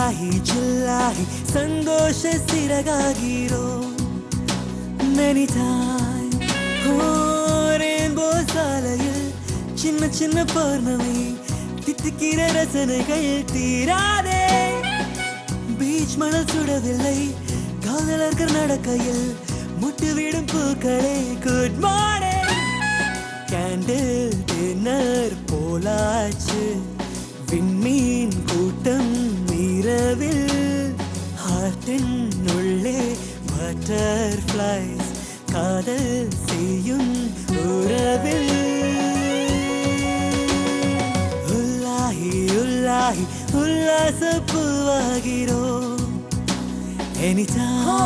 ಹುಲ್ಲಾಹಿ ಚಿಲ್ಲಾಹಿ ಸಂತೋಷ ಸಿರಗಾಗಿರೋ many times rainbow சாலையில் சின்ன சின்ன பௌர்ணமி தித்திக்கிற ரசனைகள் தீராதே பீச் மணல் சுடவில்லை காதலர்கள் நடக்கையில் முட்டுவிடும் பூக்களே குட் மார்னிங் கேண்டில் டின்னர் போலாச்சு விண்மீன் கூட்டம் இரவில் ஹார்ட்டின் உள்ளே பட்டர்ஃப்ளைஸ் காதல் செய்யும் உறவில் உல்லாஹி உல்லாஹி உல்லாச பூவாகிறோ anytime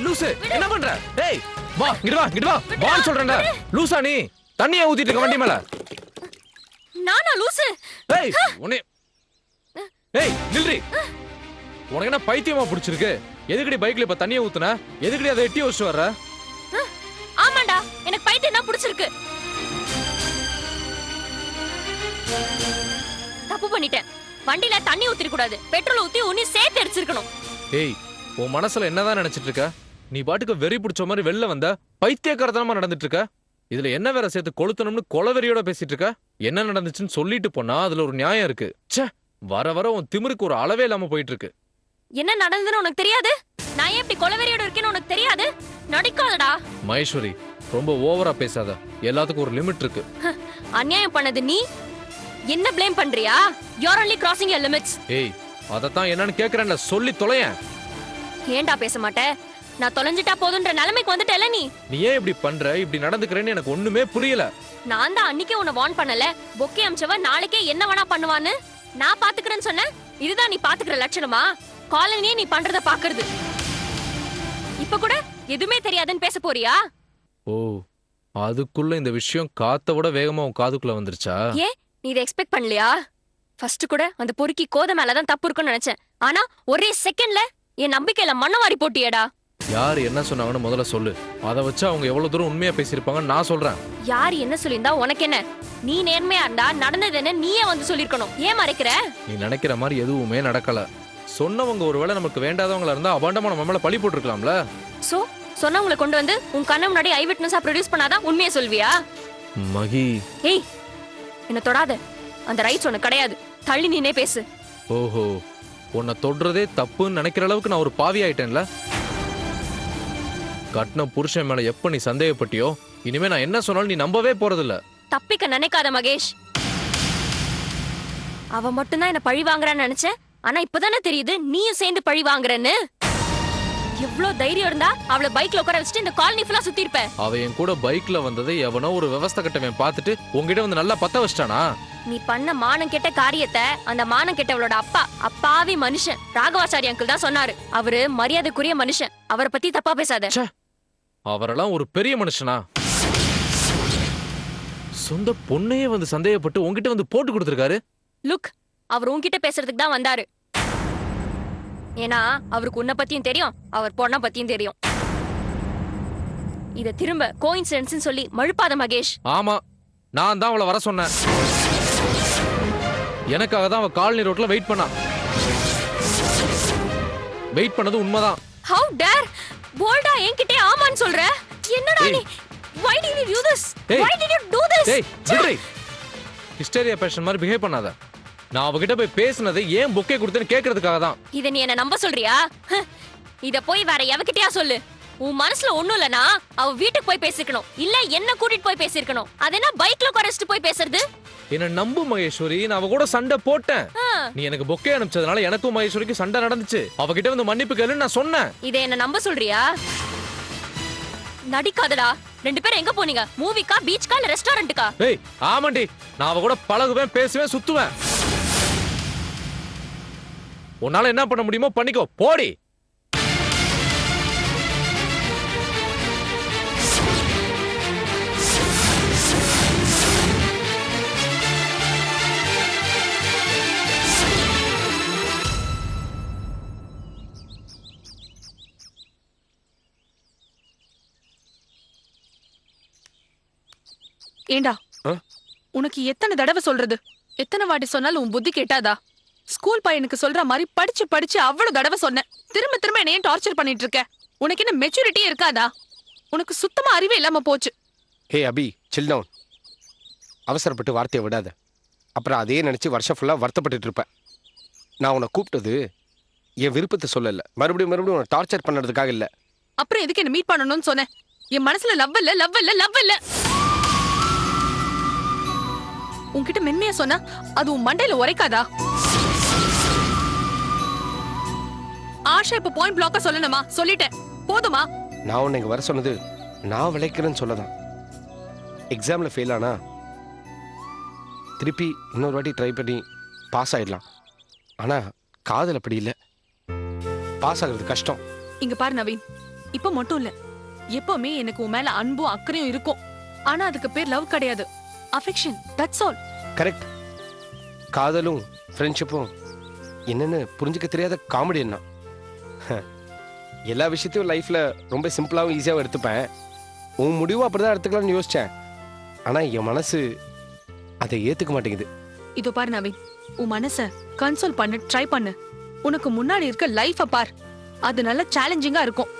லூசு என்ன பண்ற? ஏய் வா இங்க வா வான்னு சொல்றேன்டா. லூசா நீ தண்ணிய ஊத்திட்டு இருக்க வண்டி மேல. நானா லூசு? ஏய் உன்னை ஏய் நில்றி. உனக்கு என்ன பைத்தியமா பிடிச்சிருக்கு? எதுக்குடி பைக்ல இப்ப தண்ணிய ஊத்துன? எதுக்குடி அதை எட்டி வச்சு வர்ற? ஆமாண்டா எனக்கு பைத்தியம் தான் பிடிச்சிருக்கு. தப்பு பண்ணிட்டேன். வண்டில தண்ணி ஊத்திர கூடாது. பெட்ரோல் ஊத்தி உன்னை சேர்த்து அடிச்சிருக்கணும். ஏய் உன் மனசுல என்னதான் நினைச்சிட்டு இருக்க? நீ பாட்டுக்கு வெறி பிடிச்ச மாதிரி வெளில வந்த பைத்தியக்காரத்தனமா நடந்துட்டு இருக்க. இதுல என்ன வேற சேர்த்து கொளுத்தணும்னு கொலவெறியோட பேசிட்டு இருக்க. என்ன நடந்துச்சுன்னு சொல்லிட்டு போனா அதுல ஒரு நியாயம் இருக்கு. ச்சே வர வர உன் திமிருக்கு ஒரு அளவே இல்லாம போயிட்டு இருக்கு. என்ன நடந்ததுன்னு உனக்கு தெரியாது? நான் ஏன் இப்படி கொலவெறியோட இருக்கேன்னு உனக்கு தெரியாது? நடிக்காதடா. மகேஸ்வரி ரொம்ப ஓவரா பேசாத. எல்லாத்துக்கும் ஒரு லிமிட் இருக்கு. அநியாயம் பண்ணது நீ என்ன ப்ளேம் பண்றியா? You are only crossing your limits. ஏய் அதத்தான் என்னன்னு கேக்குறேன்ல சொல்லி தொலையேன். ஏன்டா பேச மாட்டே? நான் தொலைஞ்சிட்டா போதுன்ற நிலைமைக்கு வந்துட்டல நீ. நீ ஏன் இப்படி பண்ற இப்படி நடந்துக்கிறேன்னு எனக்கு ஒண்ணுமே புரியல. நான் தான் அன்னைக்கே உன்னை வார்ன் பண்ணல. பொக்கே அம்ச்சவ நாளைக்கே என்ன வேணா பண்ணுவான்னு. நான் பாத்துக்கிறேன்னு சொன்னேன். இதுதான் நீ பாத்துக்கிற லட்சணமா? காலனியே நீ பண்றத பாக்குறது. இப்ப கூட எதுவுமே தெரியாதுன்னு பேச போறியா? ஓ அதுக்குள்ள இந்த விஷயம் காத்த விட வேகமா உன் காதுக்குள்ள வந்துருச்சா? ஏ நீ இதை எக்ஸ்பெக்ட் பண்ணலையா? ஃபர்ஸ்ட் கூட அந்த பொறுக்கி கோத மேலதான் தப்பு இருக்குன்னு நினைச்சேன். ஆனா ஒரே செகண்ட்ல என் நம்பிக்கையில மண்ண வாரி போட்டியேடா. யார் என்ன சொன்னாங்கன்னு முதல்ல சொல்லு. அதை வச்சு அவங்க எவ்வளவு தூரம் உண்மையா பேசியிருப்பாங்கன்னு நான் சொல்றேன். யார் என்ன சொல்லியிருந்தா உனக்கு என்ன? நீ நேர்மையா இருந்தா நடந்தது என்ன நீயே வந்து சொல்லிருக்கணும். ஏன் மறைக்கிற? நீ நினைக்கிற மாதிரி எதுவுமே நடக்கல. சொன்னவங்க ஒருவேளை நமக்கு வேண்டாதவங்களா இருந்தா அபாண்டமா நம்ம மேல பழி போட்டுருக்கலாம்ல. சோ சொன்னவங்களை கொண்டு வந்து உன் கண்ணு முன்னாடி ஐ விட்னஸா ப்ரொடியூஸ் பண்ணாதான் உண்மையை சொல்வியா? மகி ஏய் என்ன தொடாத. அந்த ரைட்ஸ் உனக்கு கிடையாது. தள்ளி நின்னே பேசு. ஓஹோ உன்னை தொடுறதே தப்புன்னு நினைக்கிற அளவுக்கு நான் ஒரு பாவி ஆயிட்டேன்ல. கட்டின புருஷன் மேல எப்ப நீ சந்தேகப்பட்டியோ இனிமே நான் என்ன சொன்னாலும் நீ நம்பவே போறதில்ல. தப்பிக்க நினைக்காத மகேஷ். அவ மட்டும்தான் என்ன பழி வாங்குறான்னு நினைச்சேன். ஆனா இப்பதானே தெரியுது நீயும் சேர்ந்து பழி வாங்குறன்னு. எவ்வளவு தைரியம் இருந்தா அவளை பைக்ல உட்கார வச்சுட்டு இந்த காலனி ஃபுல்லா சுத்தி இருப்ப. அவ என் கூட பைக்ல வந்ததை எவனோ ஒரு விவஸ்தை கட்டவன் பார்த்துட்டு உங்ககிட்ட வந்து நல்லா பத்த வச்சிட்டானா? நீ பண்ண மானம் கெட்ட காரியத்தை அந்த மானம் கெட்டவளோட அப்பா அப்பாவி மனுஷன் ராகவாச்சாரி அங்கிள் தான் சொன்னாரு. அவரு மரியாதைக்குரிய மனுஷன். அவரை பத்தி தப்பா பேசாத. அவரெல்லாம் ஒரு பெரிய மனுஷனா? சொந்த பொண்ணையே வந்து சந்தேகப்பட்டு உங்ககிட்ட வந்து போட்டு கொடுத்திருக்காரு. லுக் அவர் உன்கிட்ட பேசுறதுக்கு தான் வந்தாரு. ஏன்னா அவருக்கு உன்னை பத்தியும் தெரியும், அவர் பொண்ணை பத்தியும் தெரியும். இத திரும்ப கோயின்சிடன்ஸ் சொல்லி மழுப்பாத மகேஷ். ஆமா நான் தான் அவளை வர சொன்னேன். எனக்காக தான் அவ காலனி ரோட்ல வெயிட் பண்ணா. வெயிட் பண்ணது உண்மைதான். How dare போல்டா என்கிட்ட ஆமான்னு சொல்ற? என்னடா நீ? Why did you do this? Why did you do this? ஏய் விடுறி. ஹிஸ்டீரியா பேஷன் மாதிரி பிஹேவ் பண்ணாத. நான் அவகிட்ட போய் பேசுனது ஏன் பொக்கே கொடுத்தேன்னு கேக்குறதுக்காக தான். இத நீ என்ன நம்ப சொல்றியா? இத போய் வேற எவகிட்டயா சொல்லு. உன் மனசுல ஒண்ணும் இல்லனா அவ வீட்டுக்கு போய் பேசிக்கணும், இல்ல என்ன கூட்டிட்டு போய் பேசிருக்கணும். அது என்ன பைக்ல குறைச்சிட்டு போய் பேசுறது? என்ன நம்பு மகேஸ்வரி, நான் அவ கூட சண்டை போட்டேன். நீ எனக்கு பொக்கே அனுப்பிச்சதுனால எனக்கும் மகேஸ்வரிக்கு சண்டை நடந்துச்சு. அவகிட்ட வந்து மன்னிப்பு கேளுன்னு நான் சொன்னேன். இத என்ன நம்ப சொல்றியா? நடிக்காதடா. ரெண்டு பேரும் எங்க போனீங்க? மூவிக்கா, பீச்கா, இல்ல ரெஸ்டாரண்ட்டுக்கா? ஏய் ஆமாண்டி, நான் அவ கூட பழகுவேன், பேசுவேன், சுத்துவேன். உன்னால என்ன பண்ண முடியுமோ பண்ணிக்கோ, போடி. ஏண்டா, உனக்கு எத்தனை தடவை சொல்றது? எத்தனை வாட்டி சொன்னாலும் உன் புத்தி கேட்டாதா? ஸ்கூல் பையனுக்கு சொல்ற மாதிரி படிச்சு படிச்சு அவ்வளவு தடவை சொன்னேன். திரும்ப திரும்ப என்ன ஏன் டார்ச்சர் பண்ணிட்டு இருக்க? உனக்கு என்ன மெச்சூரிட்டியே இருக்காதா? உனக்கு சுத்தமா அறிவே இல்லாம போச்சு. ஹே அபி, சில் டவுன். அவசரப்பட்டு வார்த்தையை விடாத. அப்புறம் அதே நினைச்சு வருஷம் ஃபுல்லா வருத்தப்பட்டு இருப்பேன். நான் உன்னை கூப்பிட்டது என் விருப்பத்தை சொல்லல, மறுபடியும் மறுபடியும் உன்னை டார்ச்சர் பண்ணுறதுக்காக இல்ல. அப்புறம் எதுக்கு என்ன மீட் பண்ணணும்னு சொன்னேன்? என் மனசுல லவ் இல்ல, லவ் இல்ல, லவ் இல்ல. உன்கிட்ட மென்மையா சொன்னா அது உன் மண்டையில உரைக்காதா? ஆஷா இப்ப பாயிண்ட் பிளாக்கா சொல்லணுமா? சொல்லிட்டேன், போதுமா? நான் உன்னை இங்க வர சொன்னது நான் விளைக்கிறேன்னு சொல்லதான். எக்ஸாம்ல ஃபெயில் ஆனா திருப்பி இன்னொரு வாட்டி ட்ரை பண்ணி பாஸ் ஆயிடலாம். ஆனா காதல் அப்படி இல்லை, பாஸ் ஆகுறது கஷ்டம். இங்க பாரு நவீன், இப்ப மட்டும் இல்ல, எப்பவுமே எனக்கு உன் மேல அன்பும் அக்கறையும் இருக்கும். ஆனா அதுக்கு பேர் லவ் கிடையாது, அஃபெக்ஷன். That's all. கரெக்ட். காதலும் ஃப்ரெண்ட்ஷிப்பும் என்னன்னு புரிஞ்சுக்க தெரியாத காமெடி என்ன. எல்லா விஷயத்தையும் லைஃப்ல ரொம்ப சிம்பிளாகவும் ஈஸியாகவும் எடுத்துப்பேன். உன் முடிவும் அப்படிதான் எடுத்துக்கலாம்னு யோசிச்சேன். ஆனா என் மனசு அதை ஏத்துக்க மாட்டேங்குது. இதோ பாரு நவீன், உன் மனச கன்சோல் பண்ணு, ட்ரை பண்ணு. உனக்கு முன்னாடி இருக்க லைஃப பார், அது நல்ல சேலஞ்சிங்கா இருக்கும்.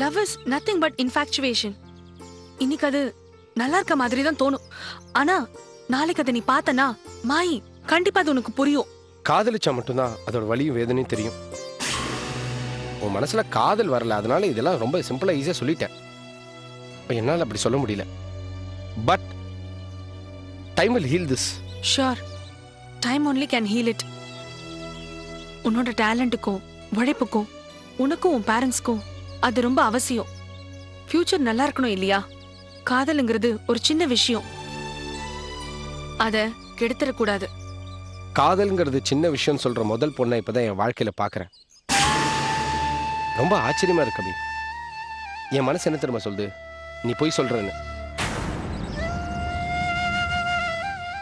Love is nothing but infatuation. இன்னைக்கு அது நல்லா இருக்க மாதிரி தான் தோணும், ஆனா நாளைக்கு அதை நீ பார்த்தனா மாயி கண்டிப்பா அது உனக்கு புரியும். காதலிச்சா மட்டும்தான் அதோட வலியும் வேதனையும் தெரியும். உன் மனசுல காதல் வரல, அதனால இதெல்லாம் ரொம்ப சிம்பிளா ஈஸியா சொல்லிட்டேன். என்னால அப்படி சொல்ல முடியல. But time will heal this. Sure, time only can heal it. உன்னோட டேலண்ட்டுக்கும் உழைப்புக்கும் உனக்கும் உன் பேரண்ட்ஸ்க்கும் அது ரொம்ப அவசியம். ஃபியூச்சர் நல்லா இருக்கணும் இல்லையா? காதலுங்கிறது ஒரு சின்ன விஷயம், அத கெடுத்துடக்கூடாது. காதல்ங்கிறது சின்ன விஷயம் சொல்ற முதல் பொண்ணை இப்பதான் என் வாழ்க்கையில பாக்குறேன். ரொம்ப ஆச்சரியமா இருக்கு அபி. என் மனசு என்ன தெரியுமா சொல்லுது? நீ போய் சொல்றன்னு.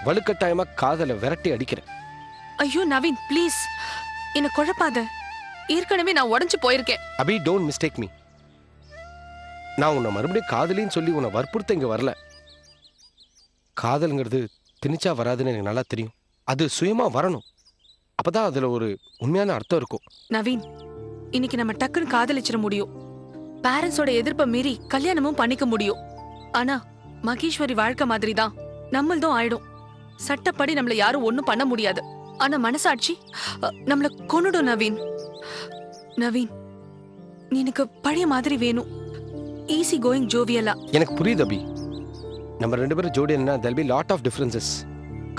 வலுக்கட்டாயமா காதலை விரட்டி அடிக்கிற. ஐயோ நவீன், ப்ளீஸ் என்ன குழப்பாத. ஏற்கனவே நான் உடைஞ்சு போயிருக்கேன். அபி, டோன்ட் மிஸ்டேக் மீ. நான் உன்னை மறுபடியும் காதலின்னு சொல்லி உன்னை வற்புறுத்த இங்க வரல. காதல்ங்கிறது திணிச்சா வராதுன்னு எனக்கு நல்லா தெரியும். அது சுயமா வரணும், அப்பதான் அதுல ஒரு உண்மையான அர்த்தம் இருக்கும். நவீன், இன்னைக்கு நம்ம டக்குன்னு காதலிச்சிட முடியும், பேரண்ட்ஸோட எதிர்ப்பை மீறி கல்யாணமும் பண்ணிக்க முடியும். ஆனா மகேஸ்வரி வாழ்க்கை மாதிரி தான் நம்மள்தும் ஆயிடும். சட்டப்படி நம்மள யாரும் ஒண்ணும் பண்ண முடியாது. ஆனா மனசாட்சி நம்மள கொன்னுடும். நவீன், நவீன், நீ எனக்கு பழைய மாதிரி வேணும், ஈஸி கோயிங் ஜோவியலா. எனக்கு புரியுது அபி. நம்ம ரெண்டு பேரும் ஜோடி என்ன, there'll be lot of differences.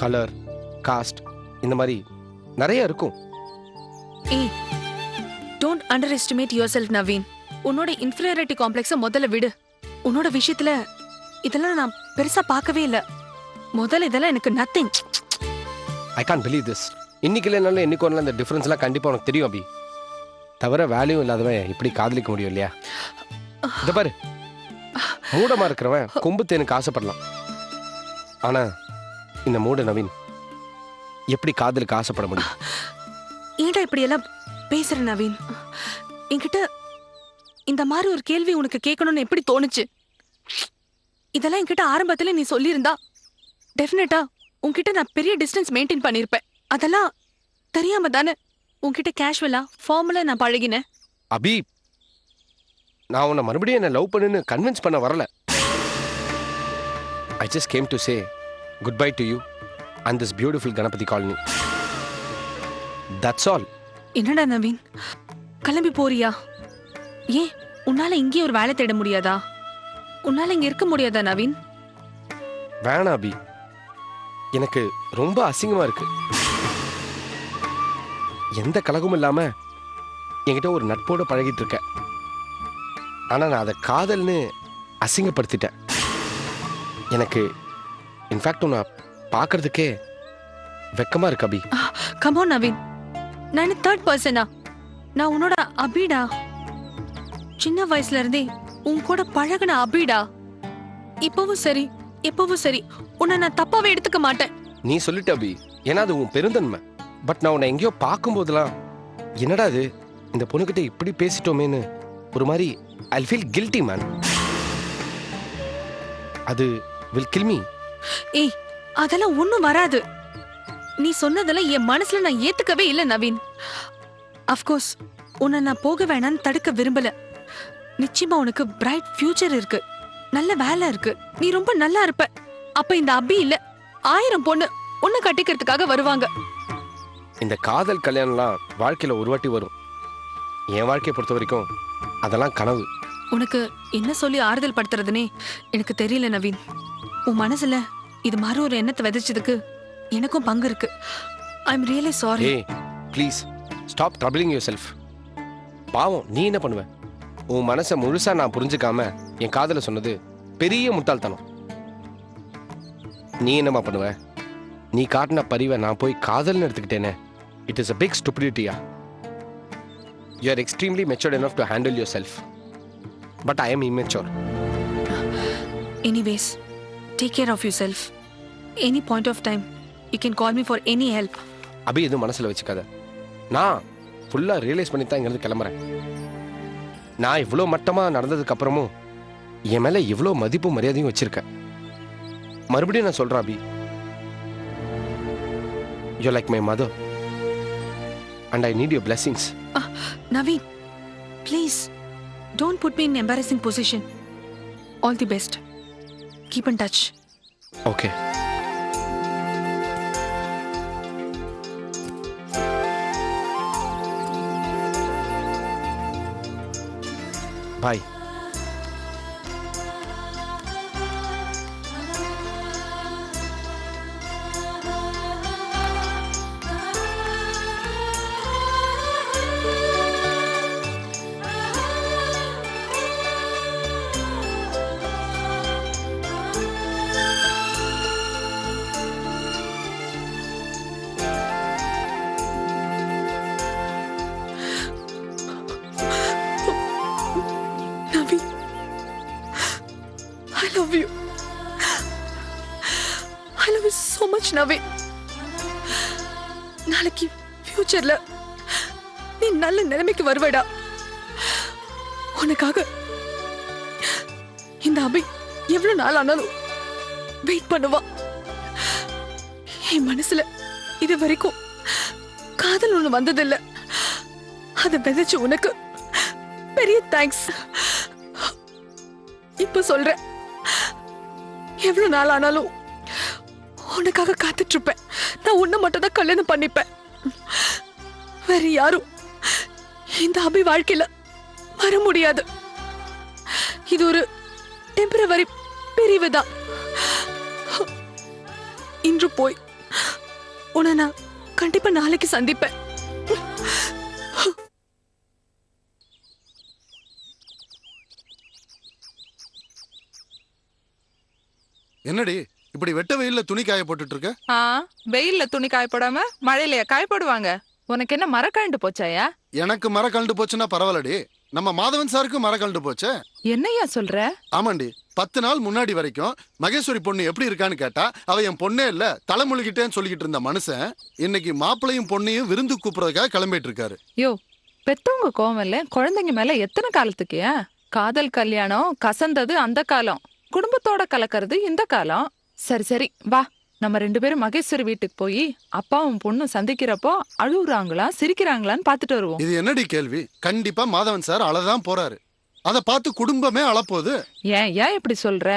Colour, cost, இந்த மாதிரி நிறைய இருக்கும். ஏய், don't under estimate your self Naveen. உன்னோட இன்ஃபீரியாரிட்டி காம்ப்ளெக்ஸை முதல்ல விடு. உன்னோட விஷயத்துல இதெல்லாம் நான் பெருசா பார்க்கவே இல்ல. முதல்ல இதெல்லாம் எனக்கு nothing. I can't believe this. இன்னைக்கு இல்லைனாலும் என்னைக்கு ஒன்றும் அந்த டிஃப்ரென்ஸ்லாம் கண்டிப்பாக உனக்கு தெரியும் அபி. தவிர வேல்யூ இல்லாதவன் இப்படி காதலிக்க முடியும் இல்லையா? இத பாரு, மூடமா இருக்கிறவன் கொம்பு தேனுக்கு ஆசைப்படலாம். ஆனா இந்த மூட நவீன் எப்படி காதலுக்கு ஆசைப்பட முடியும்? ஏன்டா இப்படி எல்லாம் பேசுற நவீன்? என்கிட்ட இந்த மாதிரி ஒரு கேள்வி உனக்கு கேட்கணும்னு எப்படி தோணுச்சு? இதெல்லாம் என்கிட்ட ஆரம்பத்துல நீ சொல்லியிருந்தா டெஃபினட்டா உன்கிட்ட நான் பெரிய டிஸ்டன்ஸ் மெயின்டைன் பண்ணிருப்பேன். அதெல்லாம் தெரியாம தானே உன்கிட்ட கேஷுவலா ஃபார்முலா நான் பழகினேன். அபி, நான் உன்னை மறுபடியும் என்ன லவ் பண்ணுன்னு கன்வின்ஸ் பண்ண வரல. I just came to say good bye to you and this beautiful Ganapati colony. That's all. என்னடா நவீன், கிளம்பி போறியா? ஏன் உன்னால இங்கே ஒரு வேலை தேட முடியாதா? உன்னால இங்க இருக்க முடியாதா நவீன்? வேணாம் அபி, எனக்கு ரொம்ப அசிங்கமா இருக்கு. எந்த கலகமும் இல்லாம என்கிட்ட ஒரு நட்போட பழகிட்டு இருக்க. ஆனா நான் அதை காதல்னு அசிங்கப்படுத்திட்டேன். எனக்கு இன்ஃபேக்ட் உன்னை பார்க்கறதுக்கே வெக்கமா இருக்கு அபி. கமோ நவீன், நான் தேர்ட் பர்சனா? நான் உன்னோட அபிடா. சின்ன வயசுல இருந்தே உன் கூட பழகுன அபிடா. இப்பவும் சரி, எப்பவும் சரி, உன்னை நான் தப்பாவே எடுத்துக்க மாட்டேன். நீ சொல்லிட்ட அபி, ஏன்னா அது உன் பெருந்தன்மை. பட் நான் உன்னை எங்கேயோ பார்க்கும்போதெல்லாம் என்னடா இது, இந்த பொண்ணுகிட்ட இப்படி பேசிட்டோமேன்னு ஒரு மாதிரி ஐ ஃபீல் கில்ட்டி மேன். அது வில் கில் மீ. ஏய், அதெல்லாம் ஒண்ணும் வராது. நீ சொன்னதெல்லாம் என் மனசுல நான் ஏத்துக்கவே இல்லை நவீன். அஃப்கோர்ஸ் உன்னை நான் போக வேணான்னு தடுக்க விரும்பல. நிச்சயமா உனக்கு பிரைட் ஃபியூச்சர் இருக்கு, நல்ல வேலை இருக்கு, நீ ரொம்ப நல்லா இருப்ப. அப்ப இந்த அபி இல்ல 1000 பொண்ணு உன்னை கட்டிக்கிறதுக்காக வருவாங்க. இந்த காதல் கல்யாணம்லாம் வாழ்க்கையில ஒரு வாட்டி வரும். என் வாழ்க்கையை பொறுத்த வரைக்கும் அதெல்லாம் கனவு. உனக்கு என்ன சொல்லி ஆறுதல் படுத்துறதுனே எனக்கு தெரியல நவீன். உன் மனசுல இது மாதிரி ஒரு எண்ணத்தை விதைச்சதுக்கு எனக்கும் பங்கு இருக்கு. I am really sorry. Hey please stop troubling yourself. பாவம், நீ என்ன பண்ணுவ? உன் மனசை முழுசா நான் புரிஞ்சுக்காம என் காதல சொன்னது பெரிய முட்டாள்தனம். நீ என்னமா பண்ணுவ? நீ காட்டின பரிவை நான் போய் காதல்னு எடுத்துக்கிட்டேனே, it is a big stupidity. You are extremely matured enough to handle yourself, but I am immature. Anyways, take care of yourself. Any point of time, you can call me for any help. அபி எதுவும் மனசுல வச்சுக்காத. நான் ஃபுல்லா realise பண்ணி தான் இங்கிருந்து கிளம்புறேன். நான் இவ்வளோ மட்டமா நடந்ததுக்கு அப்புறமும் என் மேல இவ்வளோ மதிப்பு மரியாதையும் வச்சிருக்கேன். மறுபடியும் நான் சொல்றேன் அபி, you're like my mother and I need your blessings. Naveen, please don't put me in embarrassing position. All the best. Keep in touch. Okay. Bye. Naveen, I love you. I love you so much, Naveen. நாளைக்கு ஃபியூச்சர்ல நீ நல்ல நிலைமைக்கு வருவடா. உனக்காக இந்த அபி எவ்வளவு நாள் ஆனாலும் வெயிட் பண்ணுவா. என் மனசுல இது வரைக்கும் காதல் ஒண்ணு வந்ததில்லை. அதை விதைச்சு உனக்கு பெரிய தேங்க்ஸ். இப்ப சொல்றேன், எவ்வளவு நாள் ஆனாலும் உனக்காக காத்துட்டு இருப்பேன். நான் உன்னை மட்டும் தான் கல்யாணம் பண்ணிப்பேன். வேற யாரும் இந்த அபி வாழ்க்கையில வர முடியாது. இது ஒரு டெம்பரவரி பிரிவு தான். இன்று போய் உன்னை நான் கண்டிப்பா நாளைக்கு சந்திப்பேன். என்னடி இப்படி வெட்ட வெயில்ல துணி காய போட்டுட்டு இருக்க? வெயில்ல துணி காய போடாம மழையிலயா காய போடுவாங்க? உனக்கு என்ன மரக்கழண்டு போச்சாயா? எனக்கு மர கழண்டு போச்சுன்னா பரவாயில்லடி, நம்ம மாதவன் சாருக்கு மர கழண்டு போச்சே. என்னையா சொல்ற? ஆமாண்டி, 10 நாள் முன்னாடி வரைக்கும் மகேஸ்வரி பொண்ணு எப்படி இருக்கான்னு கேட்டா அவ என் பொண்ணே இல்ல தலைமுழுகிட்டேன்னு சொல்லிக்கிட்டு இருந்த மனுஷன் இன்னைக்கு மாப்பிளையும் பொண்ணையும் விருந்து கூப்பிடுறதுக்காக கிளம்பிட்டு இருக்காரு. யோ, பெத்தவங்க கோவம் இல்ல, குழந்தைங்க மேல எத்தனை காலத்துக்கு? காதல் கல்யாணம் கசந்தது அந்த காலம், குடும்பத்தோட கலக்கிறது இந்த காலம். சரி சரி வா, நம்ம 2 பேரும் மகேஸ்வரி வீட்டுக்கு போய் அப்பாவும் பொண்ணும் சந்திக்கிறப்போ அழுகுறாங்களா சிரிக்கிறாங்களான்னு பாத்துட்டு வருவோம். இது என்னடி கேள்வி? கண்டிப்பா மாதவன் சார் அழதான் போறாரு. அத பார்த்து குடும்பமே அழப்போகுது. ஏன் இப்படி சொல்ற?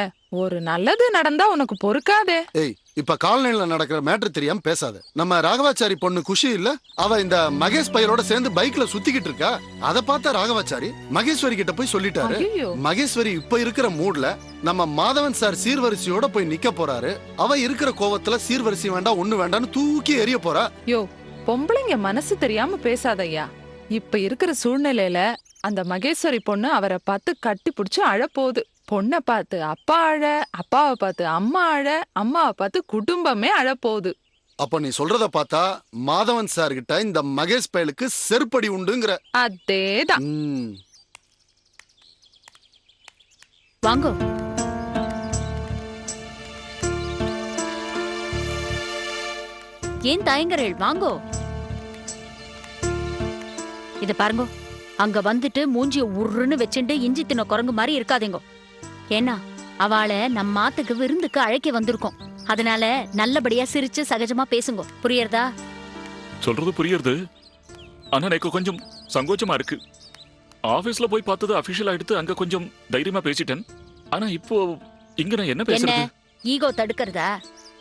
ஒரு நல்லது நடந்தா உனக்கு பொறுக்காதே. ஏய், இப்ப காலனில நடக்கிற மேட்டர் தெரியாம பேசாத. நம்ம ராகவாச்சாரி பொண்ணு குஷி இல்ல, அவ இந்த மகேஷ் பையலோட சேர்ந்து பைக்ல சுத்திக்கிட்டு இருக்கா. அத பார்த்த ராகவாச்சாரி மகேஸ்வரி கிட்ட போய் சொல்லிட்டாரு. ஐயோ மகேஸ்வரி இப்ப இருக்கிற மூட்ல நம்ம மாதவன் சார் சீர்வரிசையோட போய் நிக்க போறாரு. அவ இருக்கிற கோவத்துல சீர்வரிசை வேண்டாம் ஒண்ணு வேண்டாம்னு தூக்கி எறிய போறா. யோ பொம்பளைங்க மனசு தெரியாம பேசாதய்யா. இப்ப இருக்கிற சூழ்நிலையில அந்த மகேஸ்வரி பொண்ணு அவரை பார்த்து கட்டி பிடிச்சு அழப்போகுது. பொண்ணை பார்த்து அப்பா அழ, அப்பாவை பார்த்து அம்மா அழ, அம்மாவை பார்த்து குடும்பமே அழப்போகுது. அப்ப நீ சொல்றத பார்த்தா மாதவன் சார் கிட்ட இந்த மகேஷ் பயலுக்கு செருப்படி உண்டுங்கிற. அதேதான். வாங்கோ. ஏன் தயங்குறேள்? வாங்கோ. இத பாருங்க, அங்க வந்துட்டு மூஞ்சிய உருன்னு வச்சுட்டு இஞ்சி தின்ன குரங்கு மாதிரி இருக்காதீங்க. ஏன்னா அவளை நம்ம மாத்துக்கு விருந்துக்கு அழைக்க வந்திருக்கோம். அதனால நல்லபடியா சிரிச்சு சகஜமா பேசுங்க. புரியறதா? சொல்றது புரியுது. ஆனா எனக்கு கொஞ்சம் சங்கோச்சமா இருக்கு. ஆபீஸ்ல போய் பார்த்தது அபிஷியல் ஆயிடுத்து, அங்க கொஞ்சம் தைரியமா பேசிட்டேன். ஆனா இப்போ இங்க நான் என்ன பேசுறது? ஈகோ தடுக்கிறதா?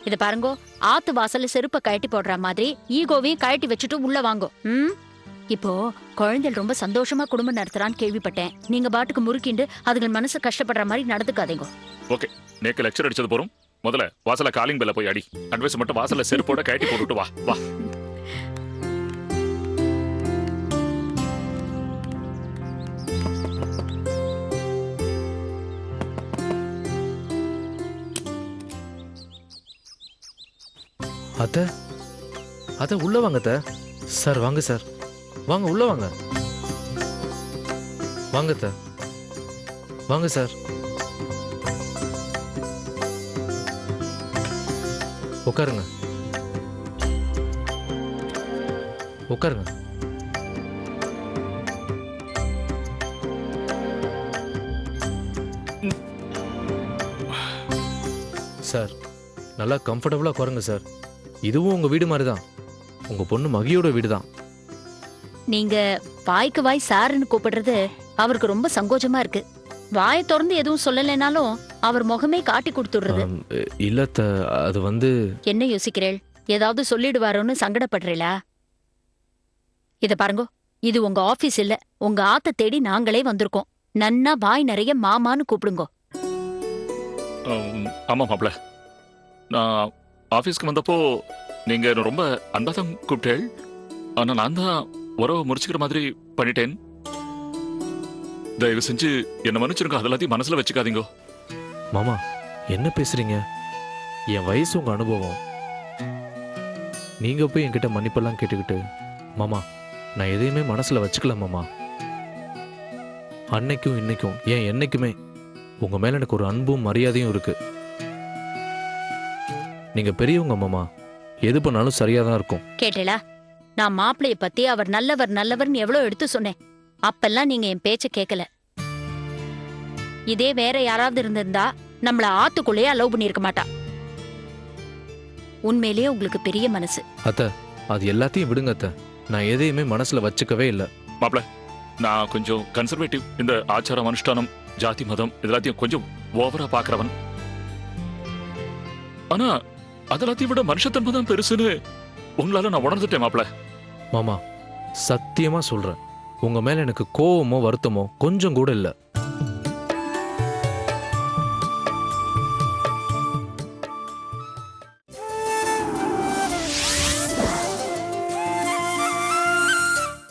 இத பாருங்க, ஆத்து வாசல்ல செருப்ப கழட்டி போடுற மாதிரி ஈகோவையும் கழட்டி வச்சுட்டு உள்ள வாங்கோ. இப்போ குழந்தைகள் ரொம்ப சந்தோஷமா குடும்பம் நடத்துறான்னு கேள்விப்பட்டேன். நீங்க பாட்டுக்கு முறுக்கிண்டு அதுகள் மனசு கஷ்டப்படுற மாதிரி நடந்துக்காதீங்க. ஓகே, நேக்கு லெக்சர் அடிச்சது போறோம். முதல்ல வாசல்ல காலிங் பெல்ல போய் அடி. அட்வைஸ் மட்டும் வாசல்ல செருப்போட கழட்டி போட்டுட்டு வா வா. அத்த உள்ள வாங்க அத்த. சார் வாங்க சார், வாங்க உள்ள வாங்க. வாங்க அத்த, வாங்க சார். உட்காருங்க உட்காருங்க. சார் நல்லா கம்ஃபர்டபுளா உட்காருங்க சார். இதுவும் உங்க வீடு மாதிரி தான். உங்க பொண்ணு மகியோட வீடு தான். நீங்க வாய்க்கு வாய் சாருன்னு கூப்பிடுறது அவருக்கு ரொம்ப சங்கோஜமா இருக்கு. வாயை திறந்து எதுவும் சொல்லலைனாலும் அவர் முகமே காட்டி கொடுத்துடுறது. இல்லத்த, அது வந்து. என்ன யோசிக்கிறேள்? ஏதாவது சொல்லிடுவாரோன்னு சங்கடப்படுறீளா? இத பாருங்க, இது உங்க ஆபீஸ் இல்ல, உங்க ஆத்த தேடி நாங்களே வந்திருக்கோம். நன்னா வாய் நிறைய மாமான்னு கூப்பிடுங்க. ஆமா மாப்ள, நான் ஆபீஸ்க்கு வந்தப்போ நீங்க ரொம்ப அன்பா தான் கூப்பிட்டேள். ஆனா நான் தான் உறவை முறிச்சுக்கிற மாதிரி பண்ணிட்டேன். தயவு செஞ்சு என்ன மன்னிச்சிருங்க. அதெல்லாத்தையும் மனசுல வச்சுக்காதீங்க. மாமா என்ன பேசுறீங்க? என் வயசு உங்க அனுபவம். நீங்க போய் என்கிட்ட மன்னிப்பெல்லாம் கேட்டுக்கிட்டு. மாமா நான் எதையுமே மனசுல வச்சுக்கல மாமா. அன்னைக்கும் இன்னைக்கும் ஏன் என்னைக்குமே உங்க மேல எனக்கு ஒரு அன்பும் மரியாதையும் இருக்கு. நீங்க பெரியவங்க மாமா, எது பண்ணாலும் சரியா தான் இருக்கும். கேட்டேளா? நான் மாப்பிளைய பத்தி அவர் நல்லவர் நல்லவர்னு எவ்வளவு எடுத்து சொன்னேன். அப்பெல்லாம் நீங்க என் பேச்ச கேட்கல. இதே வேற யாராவது இருந்திருந்தா நம்மள ஆத்துக்குள்ளேயே அலோவ் பண்ணிருக்க மாட்டா. உண்மையிலேயே உங்களுக்கு பெரிய மனசு. அத்த அது எல்லாத்தையும் விடுங்க அத்த. நான் எதையுமே மனசுல வச்சுக்கவே இல்லை. மாப்ள, நான் கொஞ்சம் கன்சர்வேட்டிவ். இந்த ஆச்சாரம் அனுஷ்டானம் ஜாதி மதம் இதெல்லாத்தையும் கொஞ்சம் ஓவரா பாக்குறவன். ஆனா அதெல்லாத்தையும் விட மனுஷத்தன்மை தான் பெருசுன்னு உங்களால நான் உணர்ந்துட்டேன் மாப்ள. மாமா சத்தியமா சொல்றேன், உங்க மேல எனக்கு கோவமோ வருத்தமோ கொஞ்சம் கூட இல்லை.